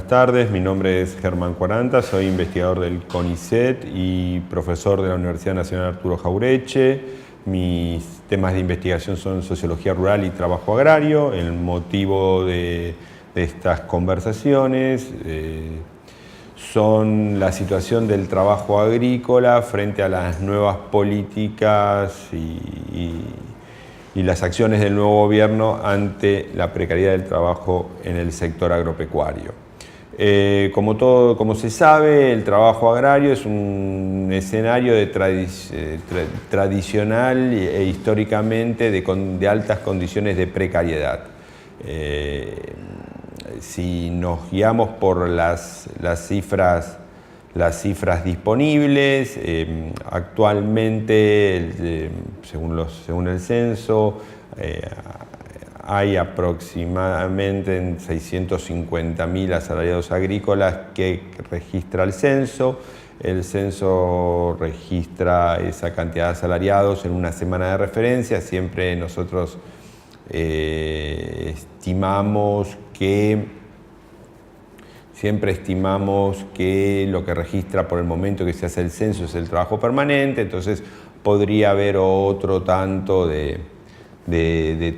Buenas tardes, mi nombre es Germán Cuaranta, soy investigador del CONICET y profesor de la Universidad Nacional Arturo Jauretche. Mis temas de investigación son sociología rural y trabajo agrario. El motivo de estas conversaciones son la situación del trabajo agrícola frente a las nuevas políticas y las acciones del nuevo gobierno ante la precariedad del trabajo en el sector agropecuario. Como se sabe, el trabajo agrario es un escenario tradicional e históricamente de altas condiciones de precariedad. Si nos guiamos por las cifras disponibles, actualmente, según el censo, hay aproximadamente 650.000 asalariados agrícolas que registra el censo. El censo registra esa cantidad de asalariados en una semana de referencia. Siempre nosotros estimamos que lo que registra por el momento que se hace el censo es el trabajo permanente, entonces podría haber otro tanto de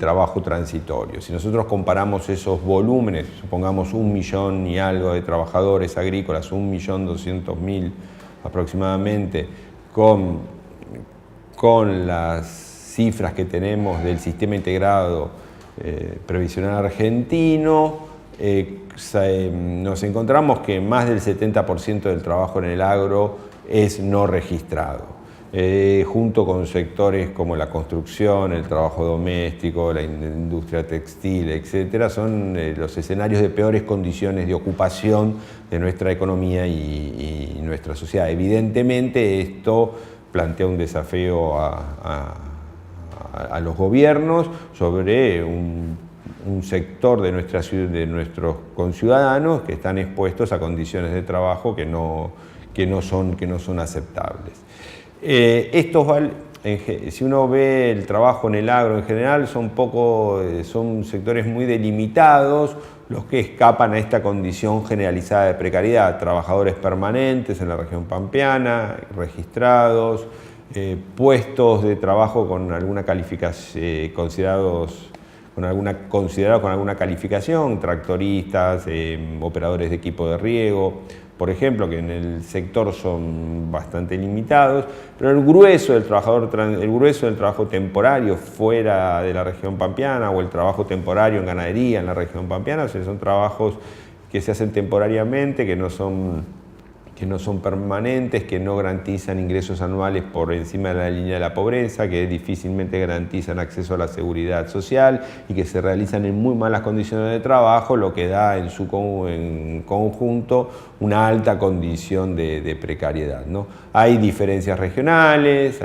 trabajo transitorio. Si nosotros comparamos esos volúmenes, supongamos 1 millón y algo de trabajadores agrícolas, 1.200.000 aproximadamente, con las cifras que tenemos del sistema integrado previsional argentino, nos encontramos que más del 70% del trabajo en el agro es no registrado. Junto con sectores como la construcción, el trabajo doméstico, la industria textil, etcétera, son los escenarios de peores condiciones de ocupación de nuestra economía y nuestra sociedad. Evidentemente esto plantea un desafío a los gobiernos sobre un sector de nuestros conciudadanos que están expuestos a condiciones de trabajo que no son aceptables. Si uno ve el trabajo en el agro en general, son sectores muy delimitados los que escapan a esta condición generalizada de precariedad. Trabajadores permanentes en la región pampeana, registrados, puestos de trabajo con alguna calificación, considerados con alguna calificación, tractoristas, operadores de equipo de riego, por ejemplo, que en el sector son bastante limitados, pero el grueso del trabajo temporario fuera de la región pampeana o el trabajo temporario en ganadería en la región pampeana, o sea, son trabajos que se hacen temporariamente, que no son permanentes, que no garantizan ingresos anuales por encima de la línea de la pobreza, que difícilmente garantizan acceso a la seguridad social y que se realizan en muy malas condiciones de trabajo, lo que da en conjunto una alta condición de precariedad, ¿no? Hay diferencias regionales,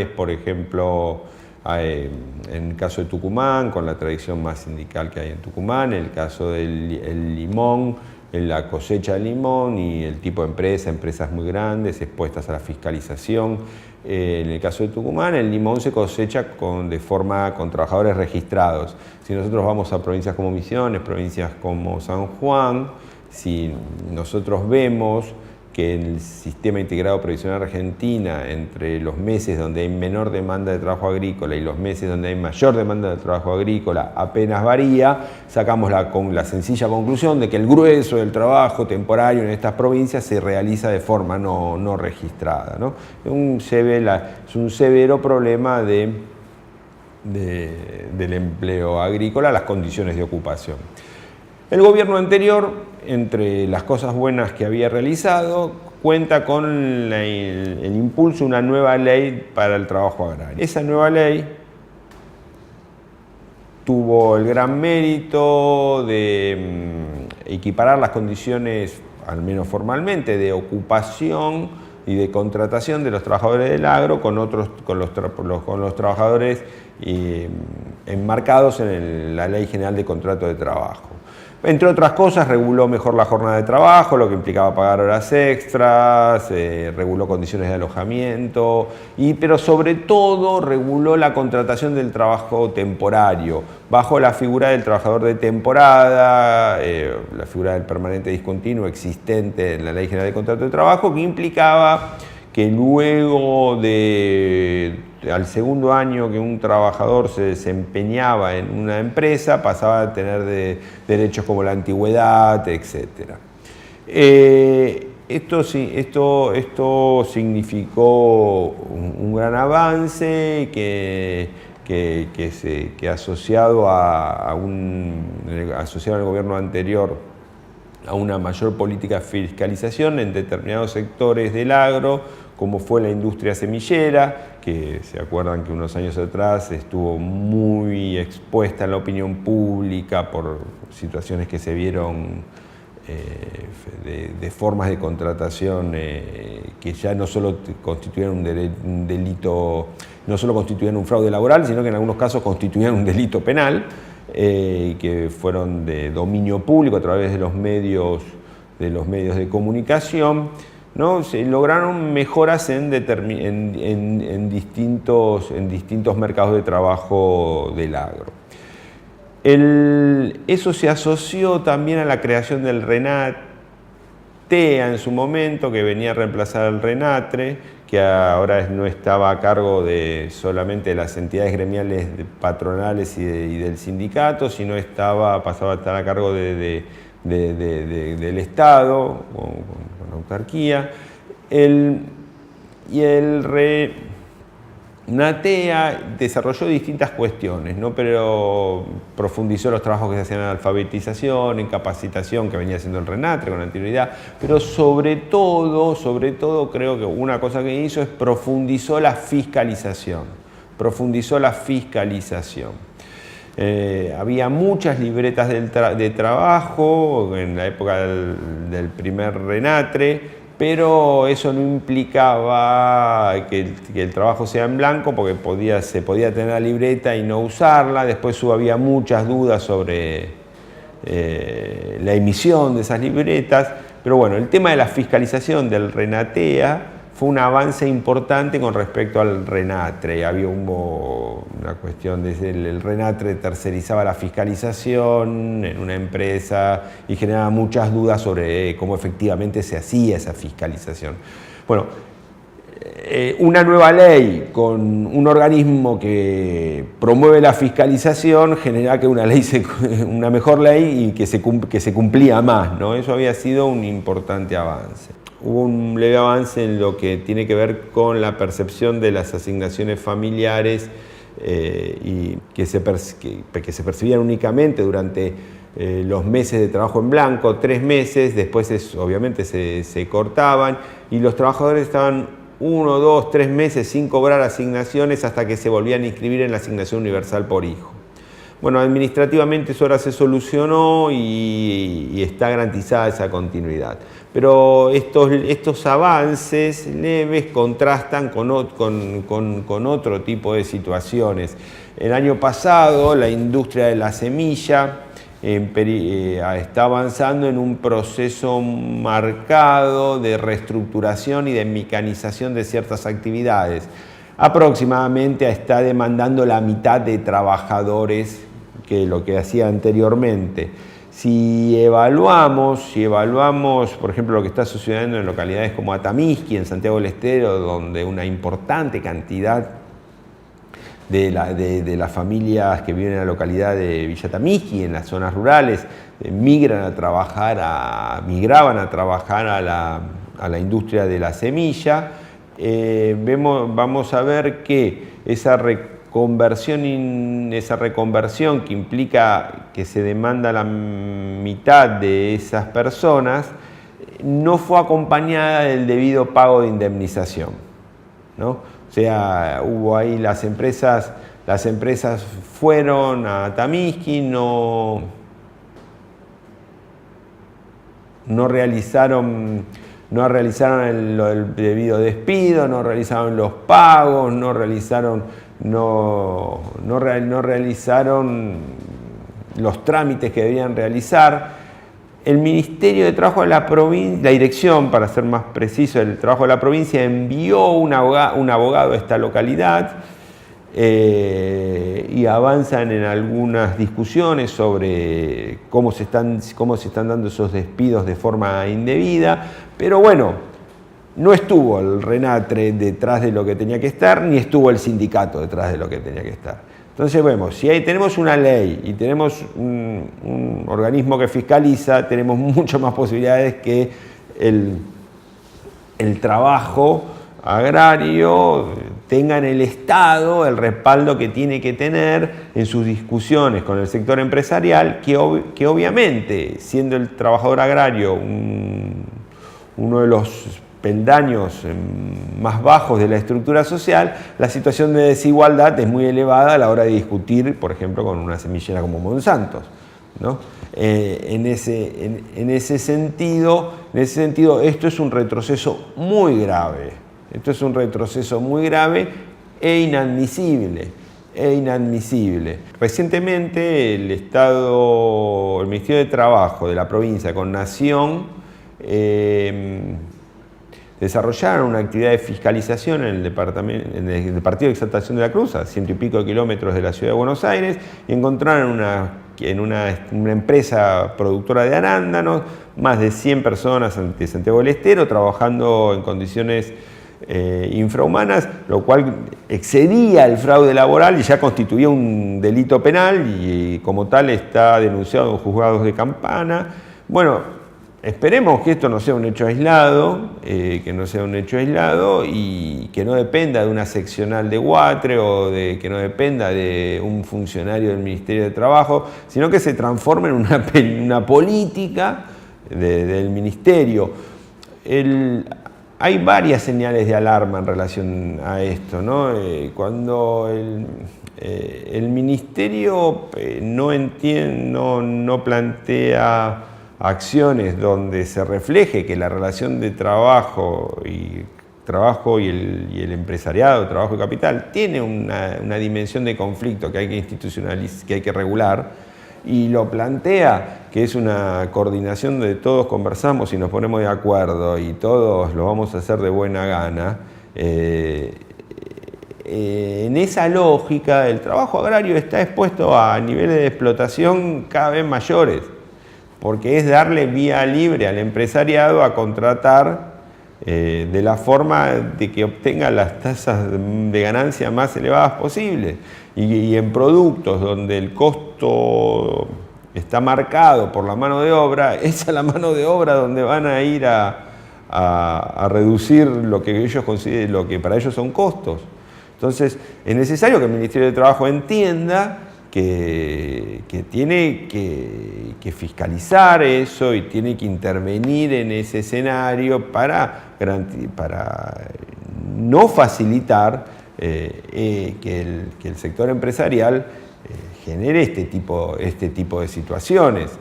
por ejemplo, en el caso de Tucumán, con la tradición más sindical que hay en Tucumán, en el caso del limón, en la cosecha de limón y el tipo de empresas muy grandes, expuestas a la fiscalización. En el caso de Tucumán, el limón se cosecha con trabajadores registrados. Si nosotros vamos a provincias como Misiones, provincias como San Juan, si nosotros vemos que en el sistema integrado previsional Argentina, entre los meses donde hay menor demanda de trabajo agrícola y los meses donde hay mayor demanda de trabajo agrícola apenas varía, sacamos la sencilla conclusión de que el grueso del trabajo temporario en estas provincias se realiza de forma no registrada, ¿no? Es un severo problema del empleo agrícola, las condiciones de ocupación. El gobierno anterior, entre las cosas buenas que había realizado, cuenta con el impulso de una nueva ley para el trabajo agrario. Esa nueva ley tuvo el gran mérito de equiparar las condiciones, al menos formalmente, de ocupación y de contratación de los trabajadores del agro con los trabajadores enmarcados en la Ley General de Contrato de Trabajo. Entre otras cosas, reguló mejor la jornada de trabajo, lo que implicaba pagar horas extras, reguló condiciones de alojamiento, pero sobre todo reguló la contratación del trabajo temporario, bajo la figura del trabajador de temporada, la figura del permanente discontinuo existente en la Ley General de Contrato de Trabajo, que implicaba que luego al segundo año que un trabajador se desempeñaba en una empresa, pasaba a tener derechos como la antigüedad, etc. Esto significó un gran avance que asociado asociado al gobierno anterior a una mayor política de fiscalización en determinados sectores del agro, como fue la industria semillera, que se acuerdan que unos años atrás estuvo muy expuesta en la opinión pública por situaciones que se vieron de formas de contratación que ya no solo constituían un delito, no solo constituían un fraude laboral, sino que en algunos casos constituían un delito penal, que fueron de dominio público a través de los medios de comunicación, ¿no? Se lograron mejoras en distintos mercados de trabajo del agro. Eso se asoció también a la creación del RENATEA en su momento, que venía a reemplazar al RENATRE, que ahora no estaba a cargo solamente de las entidades gremiales patronales y del sindicato, sino pasaba a estar a cargo del Estado, con autarquía. RENATEA desarrolló distintas cuestiones, ¿no? Pero profundizó los trabajos que se hacían en alfabetización, en capacitación, que venía haciendo el RENATRE con anterioridad, pero sobre todo creo que una cosa que hizo es profundizó la fiscalización. Había muchas libretas de trabajo en la época del primer RENATRE, pero eso no implicaba que el trabajo sea en blanco, porque se podía tener la libreta y no usarla. Después había muchas dudas sobre la emisión de esas libretas, pero bueno, el tema de la fiscalización del RENATEA fue un avance importante con respecto al RENATRE. Hubo una cuestión de el RENATRE tercerizaba la fiscalización en una empresa y generaba muchas dudas sobre cómo efectivamente se hacía esa fiscalización. Bueno, una nueva ley con un organismo que promueve la fiscalización genera que una mejor ley y que se cumplía más, ¿no? Eso había sido un importante avance. Hubo un leve avance en lo que tiene que ver con la percepción de las asignaciones familiares y que se percibían únicamente durante los meses de trabajo en blanco, 3 meses, después obviamente se cortaban y los trabajadores estaban 1, 2, 3 meses sin cobrar asignaciones hasta que se volvían a inscribir en la asignación universal por hijo. Bueno, administrativamente eso ahora se solucionó y está garantizada esa continuidad. Pero estos avances leves contrastan con otro tipo de situaciones. El año pasado la industria de la semilla está avanzando en un proceso marcado de reestructuración y de mecanización de ciertas actividades. Aproximadamente está demandando la mitad de trabajadores que lo que hacía anteriormente. Si evaluamos, por ejemplo, lo que está sucediendo en localidades como Atamisqui, en Santiago del Estero, donde una importante cantidad de las familias que viven en la localidad de Villa Atamisqui, en las zonas rurales, migraban a trabajar a la industria de la semilla, vamos a ver que esa reconversión que implica que se demanda la mitad de esas personas no fue acompañada del debido pago de indemnización, ¿no? O sea, hubo ahí las empresas fueron a Atamisqui, no realizaron el debido despido, no realizaron los pagos, no realizaron los trámites que debían realizar. El Ministerio de Trabajo de la provincia, la dirección, para ser más preciso, el Trabajo de la provincia envió un abogado a esta localidad y avanzan en algunas discusiones sobre cómo se están dando esos despidos de forma indebida, pero bueno, no estuvo el RENATRE detrás de lo que tenía que estar, ni estuvo el sindicato detrás de lo que tenía que estar. Entonces vemos, si tenemos una ley y tenemos un organismo que fiscaliza, tenemos mucho más posibilidades que el trabajo agrario tenga en el Estado el respaldo que tiene que tener en sus discusiones con el sector empresarial, que obviamente, siendo el trabajador agrario uno de los peldaños más bajos de la estructura social, la situación de desigualdad es muy elevada a la hora de discutir, por ejemplo, con una semillera como Monsanto, ¿no? En ese sentido, esto es un retroceso muy grave. Esto es un retroceso muy grave e inadmisible. Recientemente el Ministerio de Trabajo de la provincia con Nación desarrollaron una actividad de fiscalización en el Partido de Exaltación de la Cruz, a 100 y pico de kilómetros de la ciudad de Buenos Aires, y encontraron en una empresa productora de arándanos más de 100 personas de Santiago del Estero trabajando en condiciones infrahumanas, lo cual excedía el fraude laboral y ya constituía un delito penal y como tal está denunciado en juzgados de Campana. Bueno, esperemos que esto no sea un hecho aislado, y que no dependa de una seccional de Guatre o que no dependa de un funcionario del Ministerio de Trabajo, sino que se transforme en una política del Ministerio. Hay varias señales de alarma en relación a esto, ¿no? Cuando el Ministerio no plantea acciones donde se refleje que la relación de trabajo y el empresariado, trabajo y capital, tiene una dimensión de conflicto que hay que institucionalizar, que hay que regular, y lo plantea que es una coordinación donde todos conversamos y nos ponemos de acuerdo y todos lo vamos a hacer de buena gana. En esa lógica, el trabajo agrario está expuesto a niveles de explotación cada vez mayores, porque es darle vía libre al empresariado a contratar de la forma de que obtenga las tasas de ganancia más elevadas posibles. Y en productos donde el costo está marcado por la mano de obra, esa es la mano de obra donde van a ir a reducir lo que ellos consideren, lo que para ellos son costos. Entonces, es necesario que el Ministerio de Trabajo entienda que tiene que fiscalizar eso y tiene que intervenir en ese escenario para no facilitar que el sector empresarial genere este tipo de situaciones.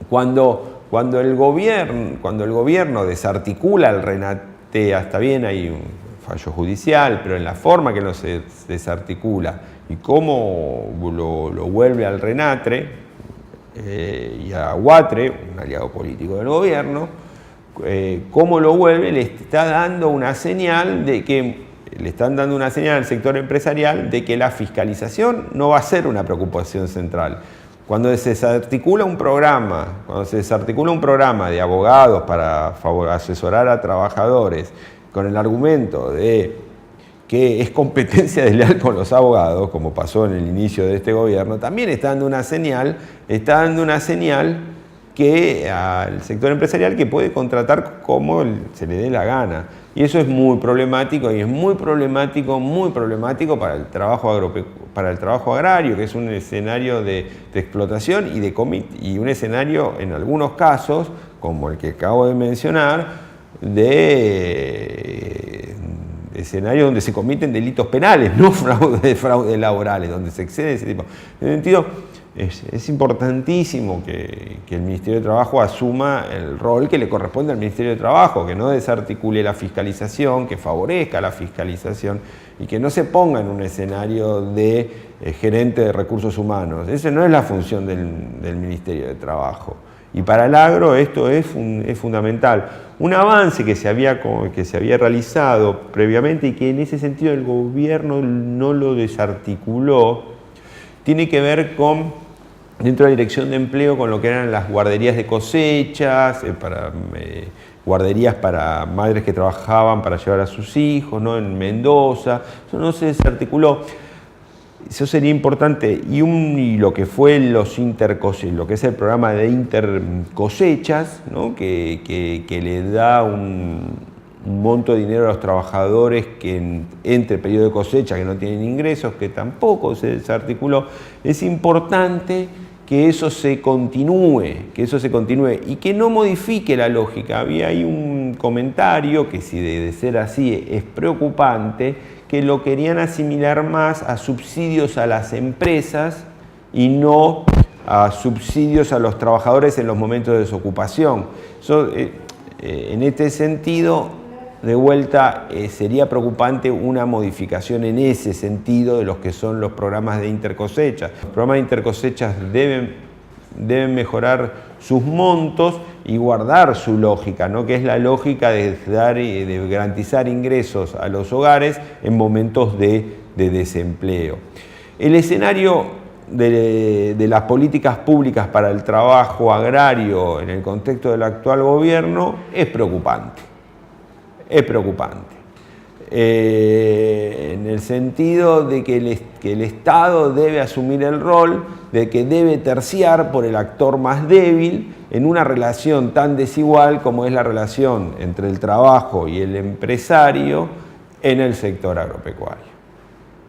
Cuando el gobierno desarticula el RENATEA, está bien, hay un fallo judicial, pero en la forma que no se desarticula y cómo lo vuelve al RENATRE y a Guatre, un aliado político del gobierno, cómo lo vuelve, le están dando una señal al sector empresarial de que la fiscalización no va a ser una preocupación central. Cuando se desarticula un programa de abogados para asesorar a trabajadores con el argumento de que es competencia desleal con los abogados, como pasó en el inicio de este gobierno, también está dando una señal que al sector empresarial que puede contratar como se le dé la gana. Y eso es muy problemático, y es muy problemático para el trabajo agrario, que es un escenario de explotación y un escenario, en algunos casos, como el que acabo de mencionar, de escenarios donde se cometen delitos penales, no fraudes laborales, donde se excede ese tipo. En ese sentido, Es importantísimo que el Ministerio de Trabajo asuma el rol que le corresponde al Ministerio de Trabajo, que no desarticule la fiscalización, que favorezca la fiscalización y que no se ponga en un escenario de gerente de recursos humanos. Esa no es la función del Ministerio de Trabajo. Y para el agro esto es fundamental. Un avance que se había realizado previamente y que en ese sentido el gobierno no lo desarticuló, tiene que ver con, dentro de la Dirección de Empleo, con lo que eran las guarderías de cosechas, guarderías para madres que trabajaban para llevar a sus hijos, ¿no? En Mendoza. Eso no se desarticuló. Eso sería importante. Y lo que fue lo que es el programa de intercosechas, ¿no? que le da un monto de dinero a los trabajadores que entre el periodo de cosecha, que no tienen ingresos, que tampoco se desarticuló. Es importante que eso se continúe y que no modifique la lógica. Había ahí un comentario que, si de ser así, es preocupante, que lo querían asimilar más a subsidios a las empresas y no a subsidios a los trabajadores en los momentos de desocupación. En este sentido, de vuelta, sería preocupante una modificación en ese sentido de los que son los programas de intercosechas. Los programas de intercosechas deben mejorar sus montos y guardar su lógica, ¿no? Que es la lógica de garantizar ingresos a los hogares en momentos de desempleo. El escenario de las políticas públicas para el trabajo agrario en el contexto del actual gobierno es preocupante. Es preocupante, en el sentido de que el Estado debe asumir el rol de que debe terciar por el actor más débil en una relación tan desigual como es la relación entre el trabajo y el empresario en el sector agropecuario.